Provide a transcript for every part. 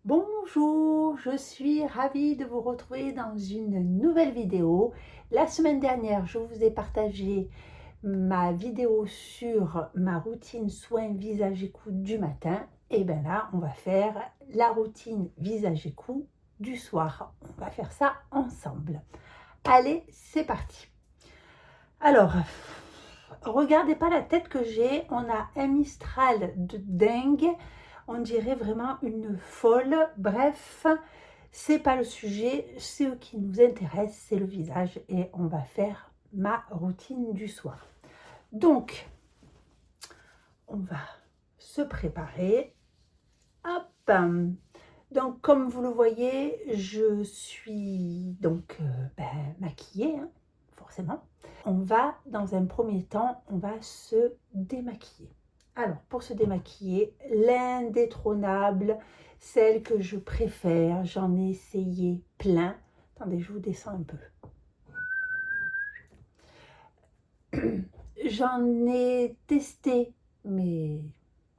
Bonjour, je suis ravie de vous retrouver dans une nouvelle vidéo. La semaine dernière, je vous ai partagé ma vidéo sur ma routine soins visage et cou du matin. Et bien là, on va faire la routine visage et cou du soir. On va faire ça ensemble. Allez, c'est parti. Alors, regardez pas la tête que j'ai. On a un Mistral de dingue. On dirait vraiment une folle. Bref, c'est pas le sujet. Ce qui nous intéresse, c'est le visage. Et on va faire ma routine du soir. Donc, on va se préparer. Hop. Donc, comme vous le voyez, je suis donc maquillée, hein, forcément. On va, dans un premier temps, on va se démaquiller. Alors, pour se démaquiller, l'indétrônable, celle que je préfère, j'en ai essayé plein. Attendez, je vous descends un peu. J'en ai testé, mais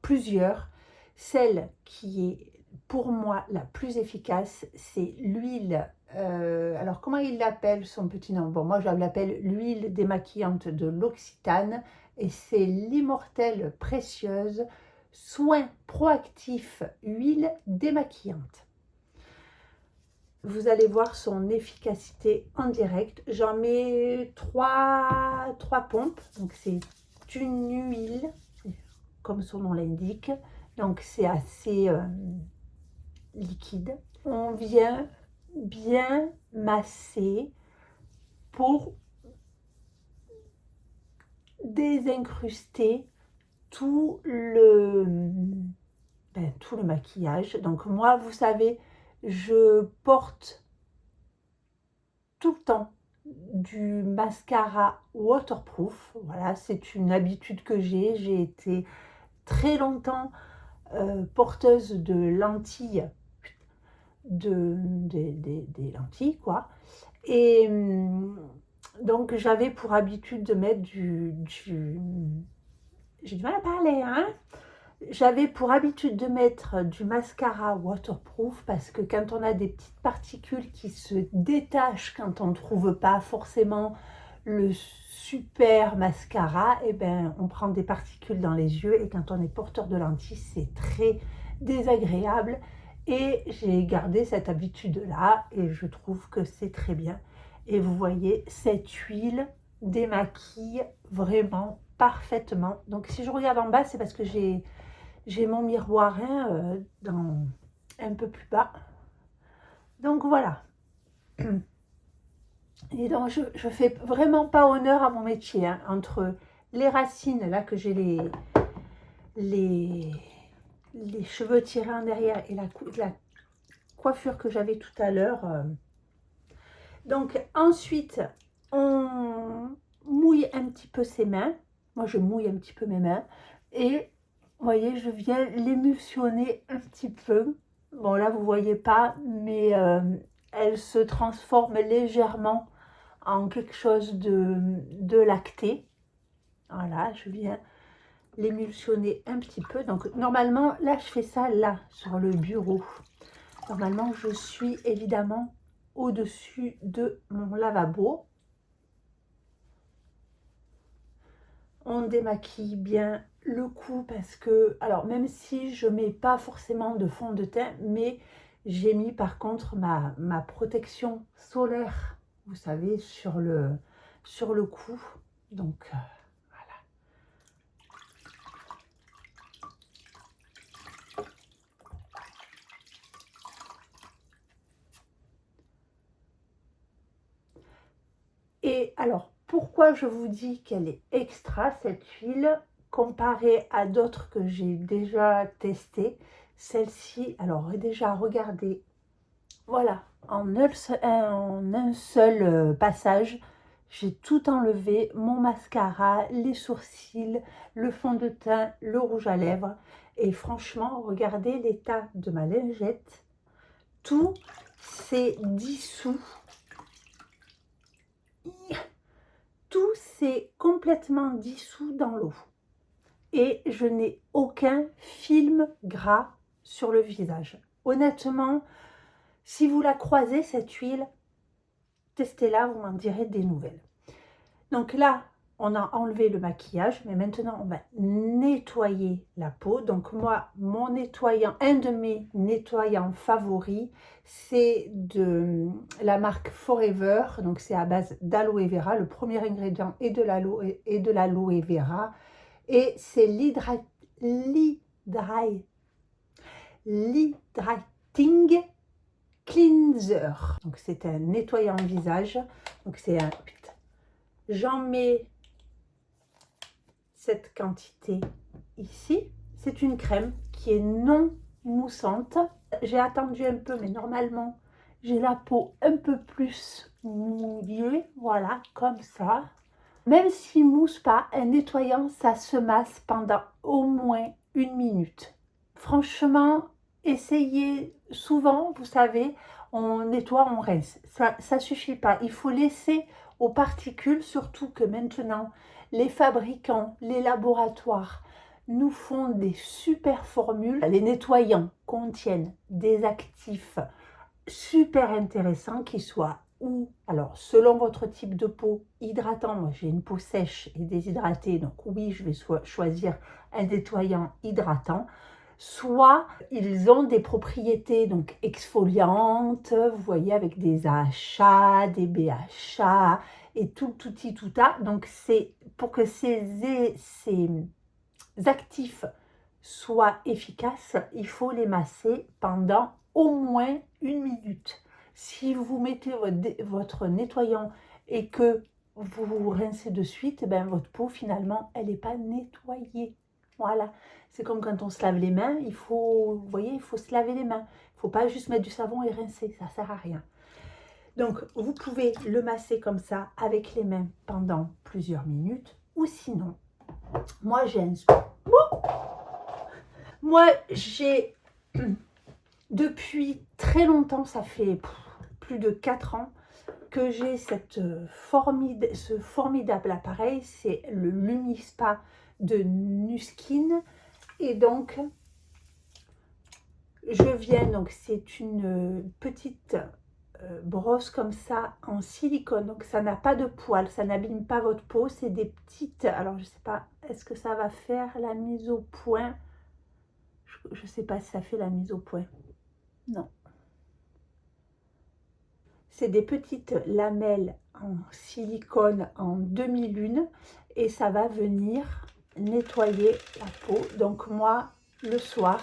plusieurs. Celle qui est pour moi la plus efficace, c'est l'huile. Alors, comment il l'appelle son petit nom? Bon, moi, je l'appelle l'huile démaquillante de l'Occitane et c'est l'immortelle précieuse soin proactif huile démaquillante. Vous allez voir son efficacité en direct. J'en mets trois pompes. Donc, c'est une huile, comme son nom l'indique. Donc, c'est assez liquide. On vient bien masser pour désincruster tout le maquillage. Donc moi, vous savez, je porte tout le temps du mascara waterproof. Voilà, c'est une habitude que j'ai. J'ai été très longtemps porteuse de lentilles, des lentilles, quoi. Et donc, j'avais pour habitude de mettre j'ai du mal à parler, hein. J'avais pour habitude de mettre du mascara waterproof parce que quand on a des petites particules qui se détachent quand on ne trouve pas forcément le super mascara, et ben on prend des particules dans les yeux et quand on est porteur de lentilles, c'est très désagréable. Et j'ai gardé cette habitude-là et je trouve que c'est très bien. Et vous voyez, cette huile démaquille vraiment parfaitement. Donc si je regarde en bas, c'est parce que j'ai mon miroir un peu plus bas. Donc voilà. Et donc je fais vraiment pas honneur à mon métier, hein. Entre les racines, là que j'ai les cheveux tirés en derrière et la coiffure que j'avais tout à l'heure. Donc ensuite, on mouille un petit peu ses mains. Moi, je mouille un petit peu mes mains. Et vous voyez, je viens l'émulsionner un petit peu. Bon, là, vous ne voyez pas, mais elle se transforme légèrement en quelque chose de lacté. Voilà, je viens l'émulsionner un petit peu. Donc, normalement, là, je fais ça là, sur le bureau. Normalement, je suis évidemment au-dessus de mon lavabo. On démaquille bien le cou parce que, alors même si je mets pas forcément de fond de teint, mais j'ai mis par contre ma protection solaire, vous savez, sur le cou. Donc voilà. Et alors, pourquoi je vous dis qu'elle est extra, cette huile, comparée à d'autres que j'ai déjà testées? Celle-ci, alors déjà, regardez, voilà, en un seul passage, j'ai tout enlevé, mon mascara, les sourcils, le fond de teint, le rouge à lèvres. Et franchement, regardez l'état de ma lingette. Tout s'est dissous. Tout s'est complètement dissous dans l'eau. Et je n'ai aucun film gras sur le visage. honnêtement, si vous la croisez, cette huile, testez-la, vous m'en direz des nouvelles. Donc là, on a enlevé le maquillage, mais maintenant, on va nettoyer la peau. Donc moi, mon nettoyant, un de mes nettoyants favoris, c'est de la marque Forever. Donc c'est à base d'aloe vera. Le premier ingrédient est de l'aloe vera. Et c'est l'Hydrating Cleanser. Donc c'est un nettoyant visage. Donc c'est un... J'en mets cette quantité ici. C'est une crème qui est non moussante. J'ai attendu un peu, mais normalement, j'ai la peau un peu plus mouillée. Voilà, comme ça. Même s'il ne mousse pas, un nettoyant, ça se masse pendant au moins 1 minute. Franchement, essayez souvent, vous savez, on nettoie, on rince. Ça ne suffit pas. Il faut laisser aux particules, surtout que maintenant, les fabricants, les laboratoires nous font des super formules. Les nettoyants contiennent des actifs super intéressants qui soient ou, alors selon votre type de peau, hydratant. Moi j'ai une peau sèche et déshydratée, donc oui, je vais choisir un nettoyant hydratant. Soit ils ont des propriétés donc exfoliantes, vous voyez, avec des AHA, des BHA et tout ça. Donc c'est pour que ces actifs soient efficaces, il faut les masser pendant au moins 1 minute. Si vous mettez votre nettoyant et que vous vous rincez de suite, ben votre peau finalement elle n'est pas nettoyée. Voilà, c'est comme quand on se lave les mains, il faut, vous voyez, il faut se laver les mains. Il ne faut pas juste mettre du savon et rincer, ça ne sert à rien. Donc vous pouvez le masser comme ça avec les mains pendant plusieurs minutes, ou sinon, moi j'ai depuis très longtemps, ça fait plus de 4 ans, que j'ai ce formidable appareil, c'est le Lumispa de Nuskin. Et donc, donc c'est une petite brosse comme ça en silicone, donc ça n'a pas de poils, ça n'abîme pas votre peau, c'est des petites, alors je sais pas, est-ce que ça va faire la mise au point? Je sais pas si ça fait la mise au point, non. C'est des petites lamelles en silicone en demi-lune et ça va venir nettoyer la peau. Donc moi, le soir,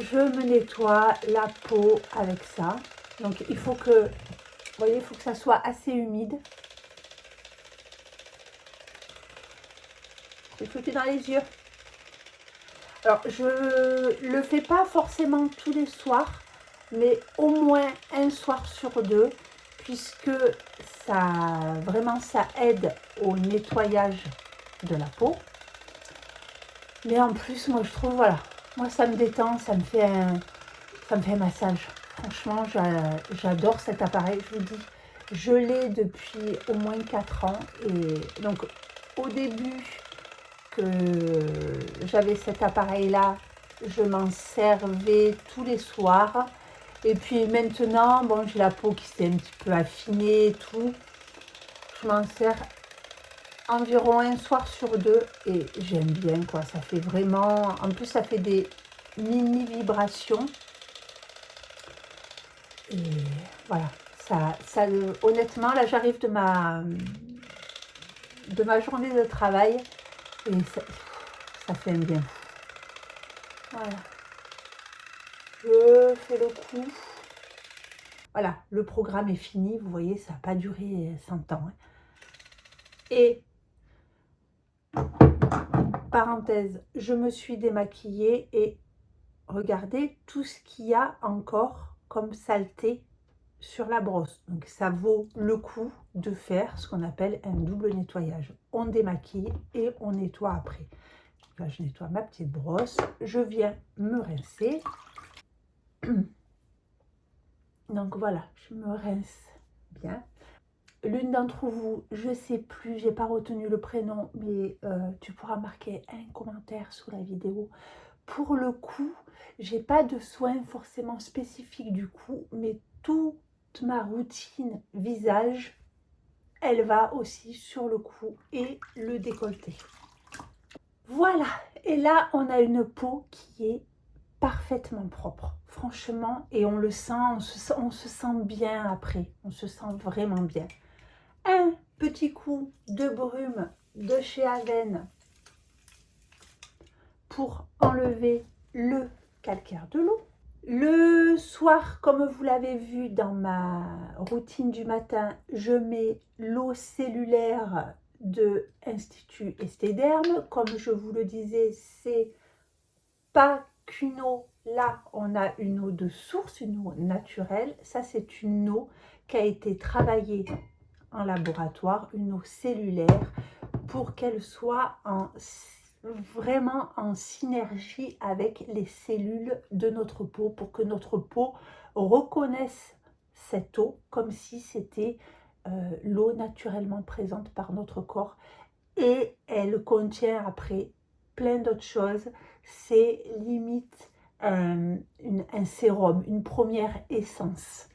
je me nettoie la peau avec ça. Donc il faut que, vous voyez, il faut que ça soit assez humide. J'ai foutu dans les yeux. Alors je le fais pas forcément tous les soirs, mais au moins un soir sur deux, puisque vraiment ça aide au nettoyage de la peau. Mais en plus, moi je trouve, voilà, moi ça me détend, ça me fait un massage. Franchement, j'adore cet appareil, je vous dis. Je l'ai depuis au moins 4 ans. Et donc au début que j'avais cet appareil-là, je m'en servais tous les soirs. Et puis maintenant, bon, j'ai la peau qui s'est un petit peu affinée et tout. Je m'en sers environ un soir sur deux et j'aime bien, quoi. Ça fait vraiment... En plus, ça fait des mini vibrations. Et voilà. Honnêtement, là, j'arrive de ma journée de travail et ça fait un bien. Voilà. Je fais le coup. Voilà, le programme est fini. Vous voyez, ça n'a pas duré 100 ans. Et, parenthèse, je me suis démaquillée et regardez tout ce qu'il y a encore comme saleté sur la brosse. Donc ça vaut le coup de faire ce qu'on appelle un double nettoyage. On démaquille et on nettoie après. Là, je nettoie ma petite brosse. Je viens me rincer. Donc voilà, je me rince bien. L'une d'entre vous, je ne sais plus, j'ai pas retenu le prénom, mais tu pourras marquer un commentaire sous la vidéo pour le cou, j'ai pas de soins forcément spécifiques du cou, mais toute ma routine visage, elle va aussi sur le cou et le décolleté. Voilà, et là on a une peau qui est parfaitement propre, franchement, et on le sent, on se sent bien après, on se sent vraiment bien. Un petit coup de brume de chez Avène pour enlever le calcaire de l'eau. Le soir, comme vous l'avez vu dans ma routine du matin, je mets l'eau cellulaire de Institut Estéderme. Comme je vous le disais, c'est pas qu'une eau. Là, on a une eau de source, une eau naturelle. Ça, c'est une eau qui a été travaillée en laboratoire, une eau cellulaire, pour qu'elle soit vraiment en synergie avec les cellules de notre peau, pour que notre peau reconnaisse cette eau comme si c'était l'eau naturellement présente par notre corps. Et elle contient après plein d'autres choses. C'est limite un sérum, une première essence.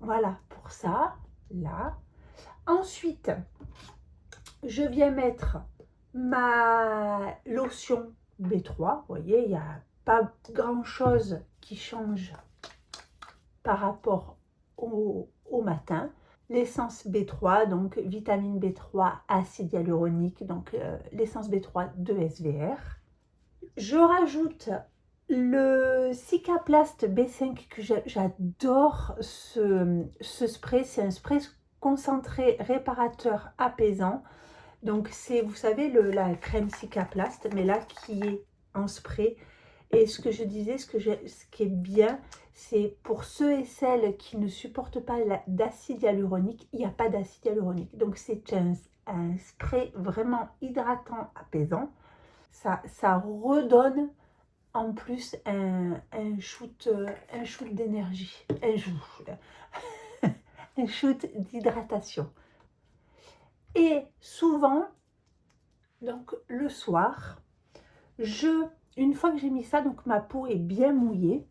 Voilà pour ça, là. Ensuite, je viens mettre ma lotion B3. Vous voyez, il n'y a pas grand chose qui change par rapport au matin. L'essence B3, donc vitamine B3, acide hyaluronique, donc l'essence B3 de SVR. Je rajoute le Cicaplast B5 que j'adore ce spray. C'est un spray concentré réparateur apaisant. Donc c'est, vous savez, la crème Cicaplast, mais là qui est en spray. Et ce que je disais, ce qui est bien, c'est pour ceux et celles qui ne supportent pas d'acide hyaluronique, il n'y a pas d'acide hyaluronique. Donc c'est un spray vraiment hydratant, apaisant. Ça redonne en plus un shoot d'énergie, un shoot d'hydratation. Et souvent, donc le soir, une fois que j'ai mis ça, donc ma peau est bien mouillée.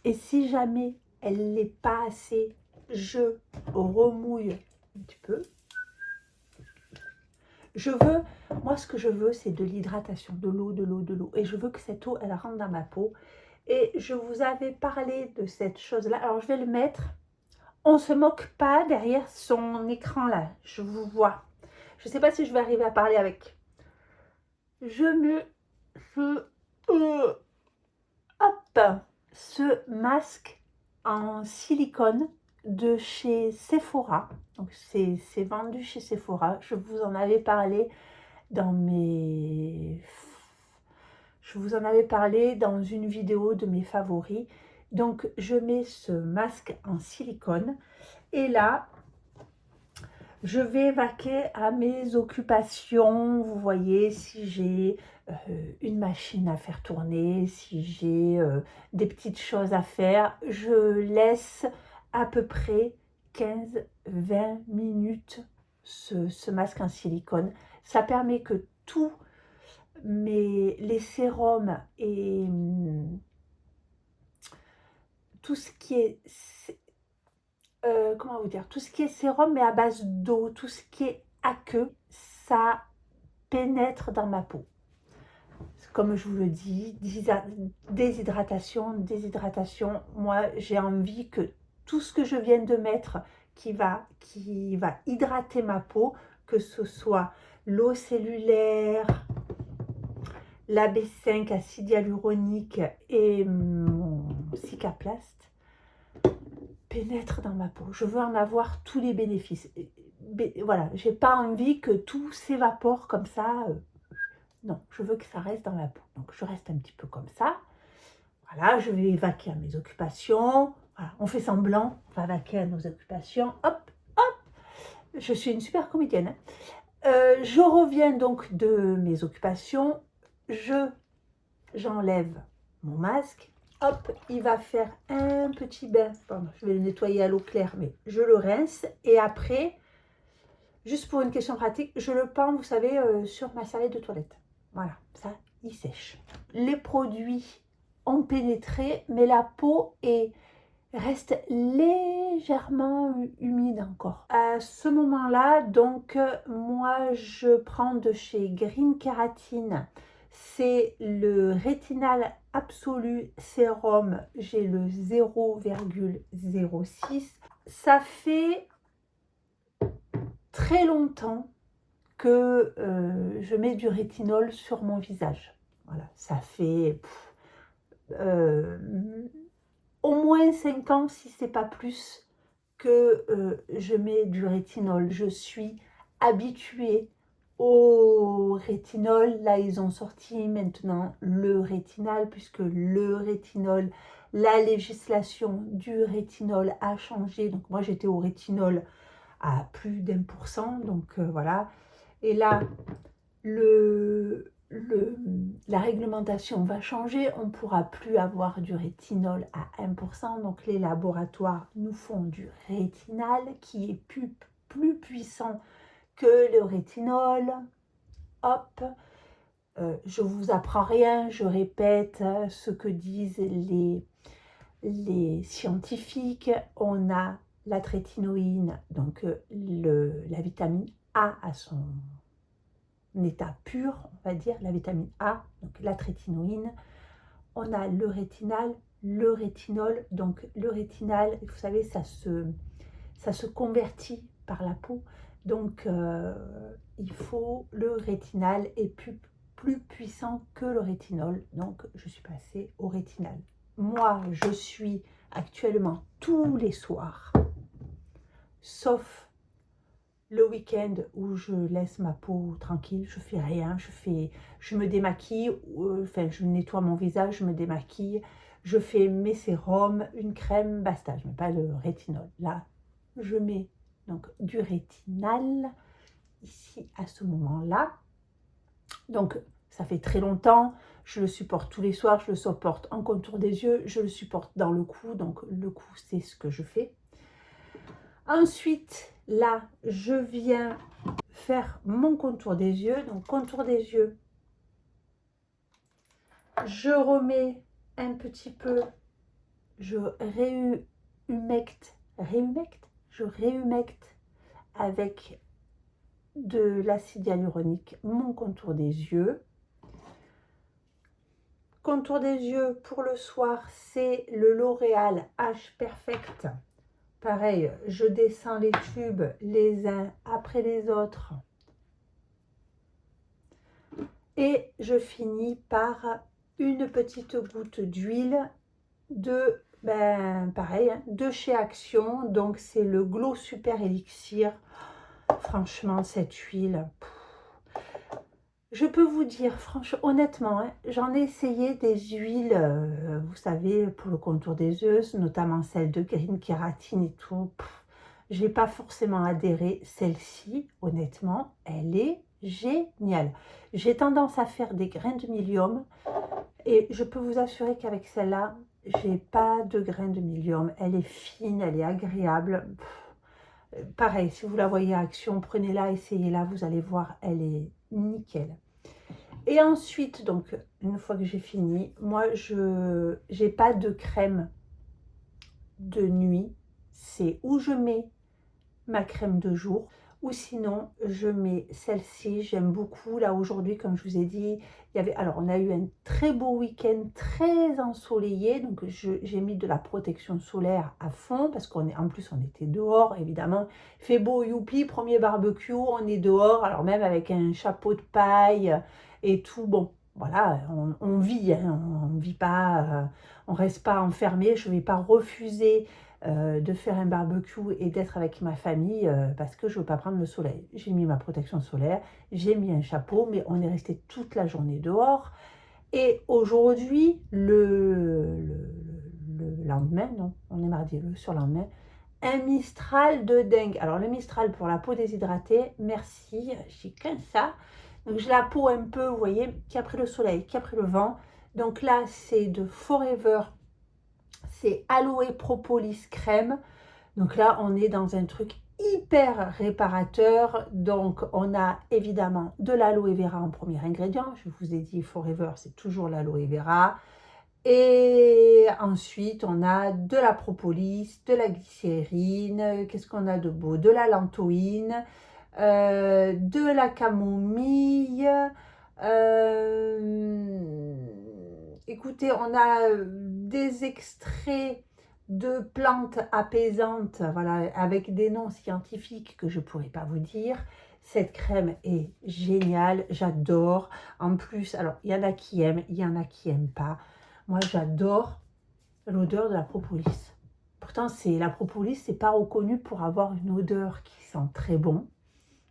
Et si jamais elle n'est pas assez, je remouille un petit peu. Moi ce que je veux, c'est de l'hydratation, de l'eau, de l'eau, de l'eau. Et je veux que cette eau, elle rentre dans ma peau. Et je vous avais parlé de cette chose-là. Alors je vais le mettre. On ne se moque pas derrière son écran là. Je vous vois. Je ne sais pas si je vais arriver à parler avec. Je mets ce masque en silicone de chez Sephora. Donc c'est vendu chez Sephora. Je vous en avais parlé dans une vidéo de mes favoris. Donc je mets ce masque en silicone et là je vais vaquer à mes occupations. Vous voyez, si j'ai une machine à faire tourner, si j'ai des petites choses à faire, je laisse à peu près 15-20 minutes ce masque en silicone. Ça permet que tous les sérums et tout ce qui est comment vous dire, tout ce qui est sérum mais à base d'eau, tout ce qui est aqueux, ça pénètre dans ma peau. Comme je vous le dis, déshydratation, moi j'ai envie que tout ce que je viens de mettre qui va hydrater ma peau, que ce soit l'eau cellulaire, la B5 acide hyaluronique et mon Cicaplast, pénètre dans ma peau. Je veux en avoir tous les bénéfices. Voilà, j'ai pas envie que tout s'évapore comme ça. Non, je veux que ça reste dans ma peau. Donc je reste un petit peu comme ça. Voilà, je vais vaquer à mes occupations. Voilà, on fait semblant, on va vaquer à nos occupations. Hop, hop. Je suis une super comédienne. Je reviens donc de mes occupations. J'enlève mon masque. Hop, il va faire un petit bain. Pardon, je vais le nettoyer à l'eau claire, mais je le rince. Et après, juste pour une question pratique, je le pends, vous savez, sur ma serviette de toilette. Voilà, ça, il sèche. Les produits ont pénétré, mais la peau reste légèrement humide encore. À ce moment-là, donc, moi, je prends de chez Green Kératine. C'est le Rétinal Absolu Sérum. J'ai le 0,06. Ça fait très longtemps que je mets du rétinol sur mon visage. Voilà, ça fait au moins 5 ans, si c'est pas plus, que je mets du rétinol. Je suis habituée au rétinol. Là, ils ont sorti maintenant le rétinal, puisque le rétinol, la législation du rétinol a changé. Donc moi, j'étais au rétinol à plus d'1%, donc voilà. Et là, la réglementation va changer, on ne pourra plus avoir du rétinol à 1%, donc les laboratoires nous font du rétinal qui est plus puissant que le rétinol. Hop, je ne vous apprends rien, je répète ce que disent les scientifiques. On a la trétinoïne, donc la vitamine A à son état pur, on va dire, la vitamine A, donc la trétinoïne. On a le rétinal, le rétinol. Donc le rétinal, vous savez, ça se convertit par la peau. Donc il faut, le rétinal est plus puissant que le rétinol. Donc je suis passée au rétinal. Moi, je suis actuellement tous les soirs, sauf le week-end où je laisse ma peau tranquille, je fais rien, je me démaquille, enfin je nettoie mon visage, je me démaquille, je fais mes sérums, une crème, basta, je ne mets pas le rétinol. Là, je mets donc du rétinal ici à ce moment-là. Donc ça fait très longtemps, je le supporte tous les soirs, je le supporte en contour des yeux, je le supporte dans le cou, donc le cou c'est ce que je fais. Ensuite, là, je viens faire mon contour des yeux. Donc, contour des yeux, je remets un petit peu, je réhumecte avec de l'acide hyaluronique mon contour des yeux. Contour des yeux pour le soir, c'est le L'Oréal Age Perfect. Pareil, je descends les tubes les uns après les autres. Et je finis par une petite goutte d'huile de, pareil, de chez Action. Donc c'est le Glow Super Elixir. Franchement, cette huile, je peux vous dire, franchement, honnêtement, j'en ai essayé des huiles, vous savez, pour le contour des yeux, notamment celle de Green Kératine et tout. J'ai pas forcément adhéré. Celle-ci, honnêtement, elle est géniale. J'ai tendance à faire des grains de milium et je peux vous assurer qu'avec celle-là, j'ai pas de grains de milium. Elle est fine, elle est agréable. Pareil, si vous la voyez à Action, prenez-la, essayez-la, vous allez voir, elle est nickel. Et ensuite, donc, une fois que j'ai fini, moi, je n'ai pas de crème de nuit. C'est où je mets ma crème de jour, ou sinon, je mets celle-ci. J'aime beaucoup. Là, aujourd'hui, comme je vous ai dit, alors, on a eu un très beau week-end, très ensoleillé. Donc, j'ai mis de la protection solaire à fond, parce qu'en plus, on était dehors, évidemment. Il fait beau, youpi, premier barbecue, on est dehors. Alors, même avec un chapeau de paille et tout, bon, voilà, on vit, hein, on vit pas, on reste pas enfermé. Je ne vais pas refuser de faire un barbecue et d'être avec ma famille parce que je ne veux pas prendre le soleil. J'ai mis ma protection solaire, j'ai mis un chapeau, mais on est resté toute la journée dehors. Et aujourd'hui, le lendemain, non, on est mardi, le surlendemain, un Mistral de dingue. Alors le Mistral pour la peau déshydratée, merci, j'ai qu'un ça. Donc j'ai la peau un peu, vous voyez, qui a pris le soleil, qui a pris le vent. Donc là, c'est de Forever. C'est Aloe Propolis Crème. Donc là, on est dans un truc hyper réparateur. Donc, on a évidemment de l'aloe vera en premier ingrédient. Je vous ai dit, Forever, c'est toujours l'aloe vera. Et ensuite, on a de la propolis, de la glycérine. Qu'est-ce qu'on a de beau? De la lantoïne, de la camomille. Écoutez, on a des extraits de plantes apaisantes, voilà, avec des noms scientifiques que je ne pourrais pas vous dire. Cette crème est géniale, j'adore. En plus, alors, il y en a qui aiment, il y en a qui n'aiment pas. Moi, j'adore l'odeur de la propolis. Pourtant, la propolis, c'est pas reconnu pour avoir une odeur qui sent très bon.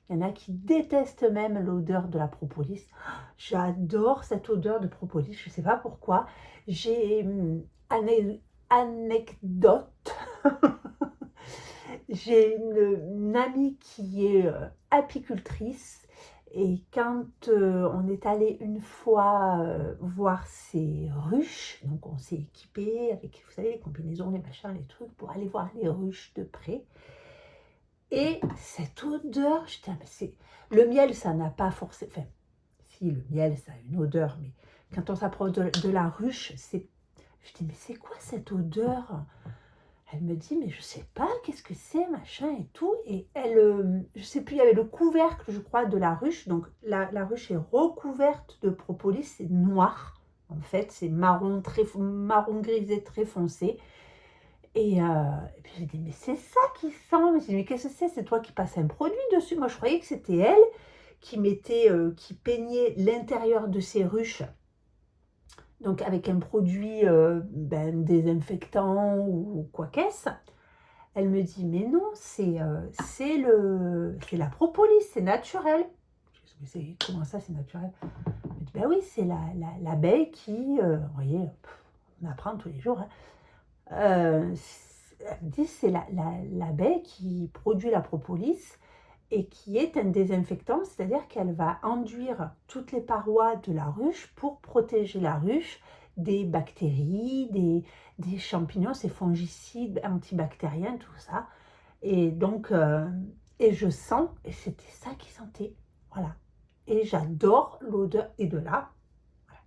Il y en a qui détestent même l'odeur de la propolis. J'adore cette odeur de propolis, je ne sais pas pourquoi. J'ai une anecdote. J'ai une amie qui est apicultrice. Et quand on est allé une fois voir ses ruches, donc on s'est équipé avec, vous savez, les combinaisons, les machins, les trucs, pour aller voir les ruches de près. Et cette odeur, je dis, mais c'est... Le miel, ça n'a pas forcément... Enfin, si, le miel, ça a une odeur, mais quand on s'approche de la ruche, c'est... Je dis, mais c'est quoi cette odeur? Elle me dit, mais je sais pas, qu'est-ce que c'est, machin et tout. Et elle, je sais plus, il y avait le couvercle, je crois, de la ruche. Donc, la ruche est recouverte de propolis, c'est noir. En fait, c'est marron grisé très foncé. Et puis j'ai dit, mais c'est ça qui sent. J'ai dit, mais qu'est-ce que c'est? C'est toi qui passes un produit dessus. Moi, je croyais que c'était elle qui mettait, qui peignait l'intérieur de ses ruches. Donc avec un produit désinfectant ou quoi qu'est-ce. Elle me dit, mais non, c'est la propolis, c'est naturel. Je dis, mais comment ça, c'est naturel? Elle me dit, ben oui, c'est l'abeille qui, vous voyez, on apprend tous les jours, hein. Elle me dit, c'est l'abeille qui produit la propolis et qui est un désinfectant, c'est-à-dire qu'elle va enduire toutes les parois de la ruche pour protéger la ruche des bactéries, des champignons, ces fongicides antibactériens, tout ça. Et donc, et je sens, et c'était ça qui sentait, voilà. Et j'adore l'odeur, et de là, voilà,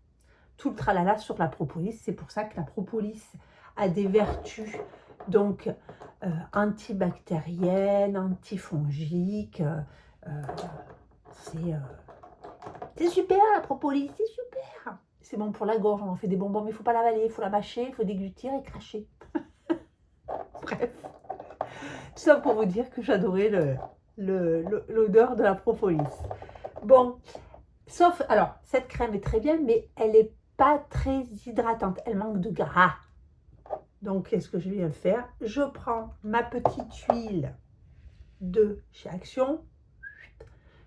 tout le tralala sur la propolis. C'est pour ça que la propolis a des vertus, donc antibactériennes, antifongiques. C'est super la propolis, c'est super. C'est bon pour la gorge, on en fait des bonbons, mais il ne faut pas l'avaler, il faut la mâcher, il faut déglutir et cracher. Bref, tout ça pour vous dire que j'adorais l'odeur de la propolis. Bon, sauf, alors, cette crème est très bien, mais elle n'est pas très hydratante, elle manque de gras. Donc, qu'est-ce que je viens faire? Je prends ma petite huile de chez Action.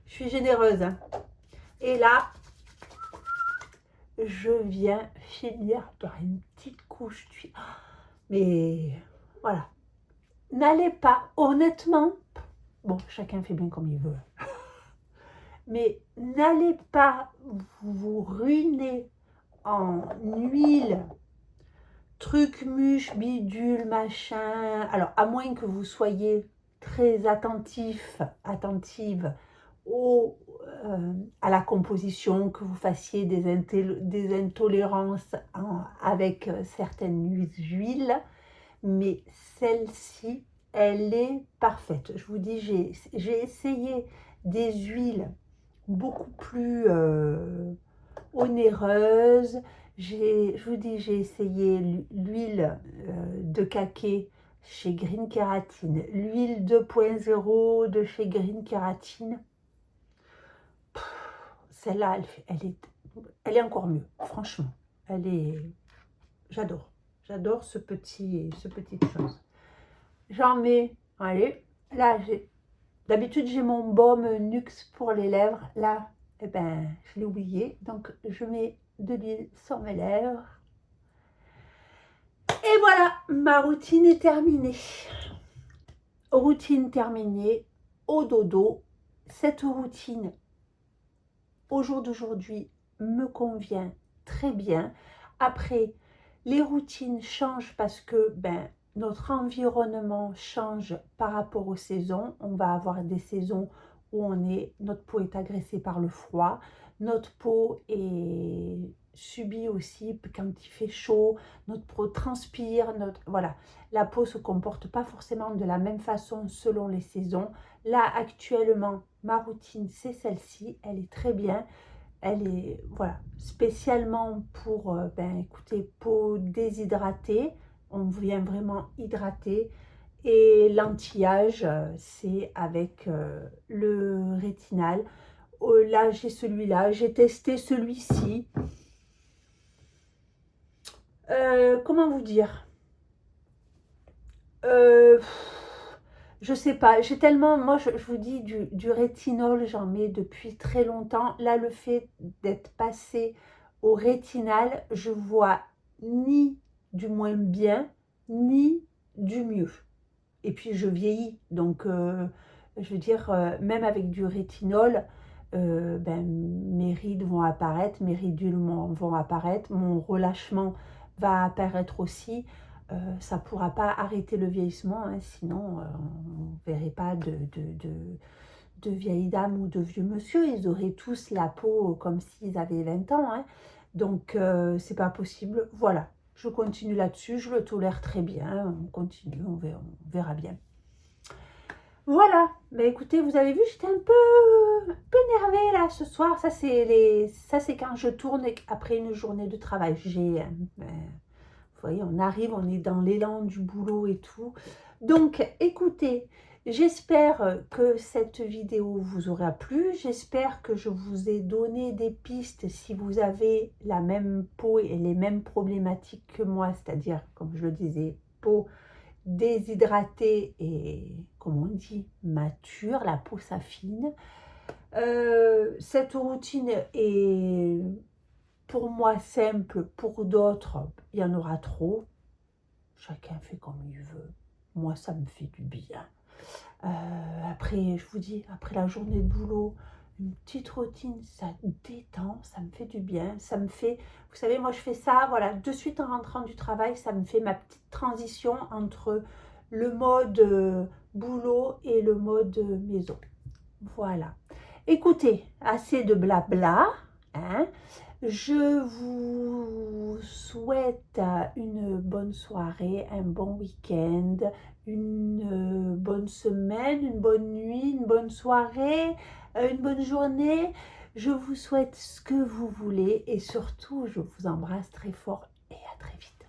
Je suis généreuse, hein. Et là, je viens finir par une petite couche d'huile. Mais voilà. N'allez pas, honnêtement, bon, chacun fait bien comme il veut. Mais n'allez pas vous ruiner en huile, truc, muche, bidule, machin. Alors, à moins que vous soyez très attentive à la composition, que vous fassiez des intolérances avec certaines huiles, mais celle-ci, elle est parfaite. Je vous dis, j'ai essayé des huiles beaucoup plus onéreuses. Je vous dis, j'ai essayé l'huile de kaki chez Green Kératine, l'huile 2.0 de chez Green Kératine. Celle-là, elle est encore mieux, franchement. J'adore ce petite chose. J'en mets, allez, là, d'habitude, j'ai mon baume Nux pour les lèvres. Là, eh ben, je l'ai oublié. Donc, je mets de l'huile sur mes lèvres. Et voilà, ma routine est terminée. Routine terminée, au dodo. Cette routine, au jour d'aujourd'hui, me convient très bien. Après, les routines changent parce que, notre environnement change par rapport aux saisons. On va avoir des saisons où notre peau est agressée par le froid, notre peau subit aussi quand il fait chaud, notre peau transpire, voilà. La peau ne se comporte pas forcément de la même façon selon les saisons. Là, actuellement, ma routine, c'est celle-ci, elle est très bien. Elle est, voilà, spécialement pour, écoutez, peau déshydratée, on vient vraiment hydrater. Et l'anti-âge, c'est avec le rétinal. Là, j'ai celui-là, j'ai testé celui-ci. Comment vous dire? Je sais pas, j'ai tellement, moi je vous dis, du rétinol, j'en mets depuis très longtemps. Là, le fait d'être passé au rétinal, je vois ni du moins bien, ni du mieux. Et puis je vieillis, donc je veux dire, même avec du rétinol, mes rides vont apparaître, mes ridules vont apparaître, mon relâchement va apparaître aussi. Ça ne pourra pas arrêter le vieillissement, hein, sinon on ne verrait pas de vieilles dames ou de vieux monsieur. Ils auraient tous la peau comme s'ils avaient 20 ans. Hein. Donc c'est pas possible. Voilà, je continue là-dessus, je le tolère très bien. On continue, on verra bien. Voilà, bah écoutez, vous avez vu, j'étais un peu énervée là ce soir. Ça c'est quand je tourne après une journée de travail. Vous voyez, on arrive, on est dans l'élan du boulot et tout. Donc, écoutez, j'espère que cette vidéo vous aura plu. J'espère que je vous ai donné des pistes si vous avez la même peau et les mêmes problématiques que moi, c'est-à-dire, comme je le disais, peau déshydratée et, comme on dit, mature, la peau s'affine. Cette routine est pour moi simple, pour d'autres, il y en aura trop. Chacun fait comme il veut. Moi, ça me fait du bien. Après, je vous dis, après la journée de boulot, une petite routine, ça détend, ça me fait du bien. Ça me fait, vous savez, moi je fais ça, voilà, de suite en rentrant du travail, ça me fait ma petite transition entre le mode boulot et le mode maison. Voilà. Écoutez, assez de blabla, hein. Je vous souhaite une bonne soirée, un bon week-end, une bonne semaine, une bonne nuit, une bonne soirée, une bonne journée. Je vous souhaite ce que vous voulez et surtout, je vous embrasse très fort et à très vite.